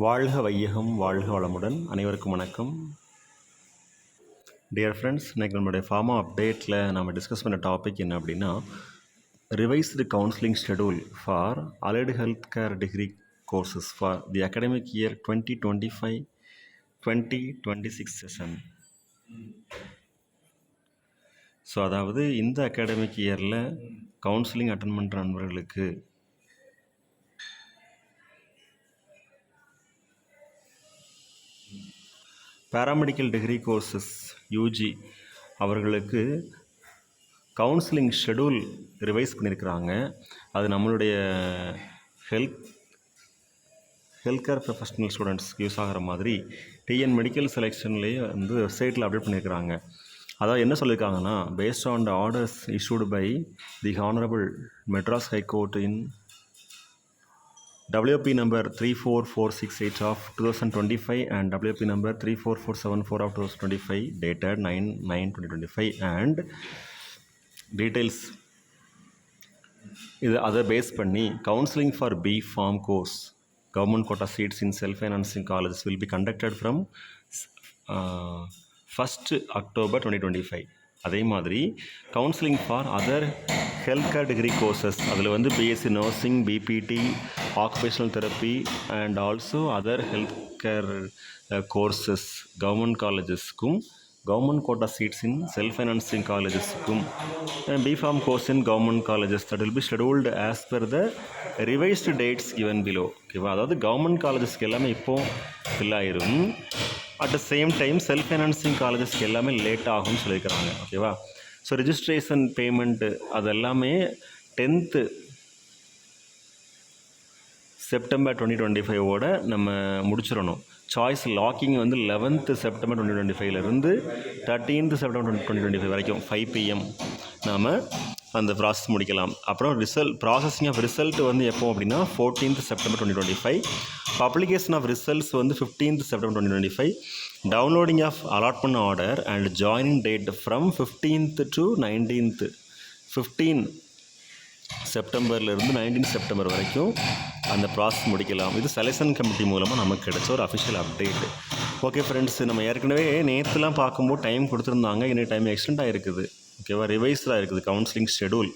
வாழ்க வையகம் வாழ்க வளமுடன். அனைவருக்கும் வணக்கம். டியர் ஃப்ரெண்ட்ஸ், இன்றைக்கி நம்மளுடைய ஃபார்மா அப்டேட்டில் நம்ம டிஸ்கஸ் பண்ண டாபிக் என்ன அப்படின்னா, revised counselling schedule for allied health care degree courses for the academic year 2025-2026 session. So அதாவது இந்த அகாடமிக் இயரில் கவுன்சிலிங் அட்டன் பண்ணுற நண்பர்களுக்கு பேராமெடிக்கல் டிகிரி கோர்சஸ் யூஜி அவர்களுக்கு கவுன்சிலிங் ஷெடியூல் ரிவைஸ் பண்ணியிருக்கிறாங்க. அது நம்மளுடைய health care professional students use ஆகிற மாதிரி டிஎன் மெடிக்கல் செலெக்ஷன்லேயே வெப்சைட்டில் அப்டேட் பண்ணியிருக்கிறாங்க. அதாவது என்ன சொல்லியிருக்காங்கன்னா, based on the orders issued by the honourable Madras high court in WP number 34468 of 2025 and WP number 34474 of 2025 dated 9/9/2025 and details இது அதை பேஸ் பண்ணி counselling for B pharm course government quota seats in self financing colleges will be conducted from 1st October 2025. அதே மாதிரி counselling for other health care degree courses அதில் BSc nursing, BPT, occupational therapy and also other health care courses government காலேஜஸ்க்கும் government quota seats in self financing காலேஜஸ்க்கும் B pharm course in government colleges that will be scheduled as per the revised dates given below. ஓகேவா? அதாவது government காலேஜஸ்க்கு எல்லாமே இப்போது fill ஆயிரும். At the same time self financing காலேஜஸ்க்கு எல்லாமே லேட் ஆகும்னு சொல்லியிருக்கிறாங்க. ஓகேவா? ஸோ ரிஜிஸ்ட்ரேஷன் பேமெண்ட்டு அது எல்லாமே 10th September 2025 நம்ம முடிச்சிடணும். Choice locking 11th September 2025 13th September 2025 வரைக்கும் 5 PM நாம் அந்த ப்ராசஸ் முடிக்கலாம். அப்புறம் ப்ராசஸிங் ஆஃப் ரிசல்ட் எப்போ அப்படின்னா 14th September 2025. Publication of results 15th September 2025. Downloading of allotment order and joining date from 15th to 19th 15 செப்டம்பர்லேருந்து 19 செப்டம்பர் வரைக்கும் அந்த ப்ராசஸ் முடிக்கலாம். இது செலெக்ஷன் கமிட்டி மூலமாக நமக்கு கிடைச்ச ஒரு அஃபிஷியல் அப்டேட். ஓகே ஃப்ரெண்ட்ஸ், நம்ம ஏற்கனவே நேற்றுலாம் பார்க்கும்போது டைம் கொடுத்துருந்தாங்க, இன்னும் டைம் எக்ஸ்டெண்ட் ஆகிருக்குது. ஓகேவா? ரிவைஸ்டாக இருக்குது counselling schedule.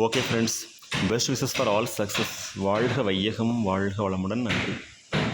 Okay friends, best wishes for all success. வாழ்க வையகம் வாழ்க வளமுடன். நன்றி.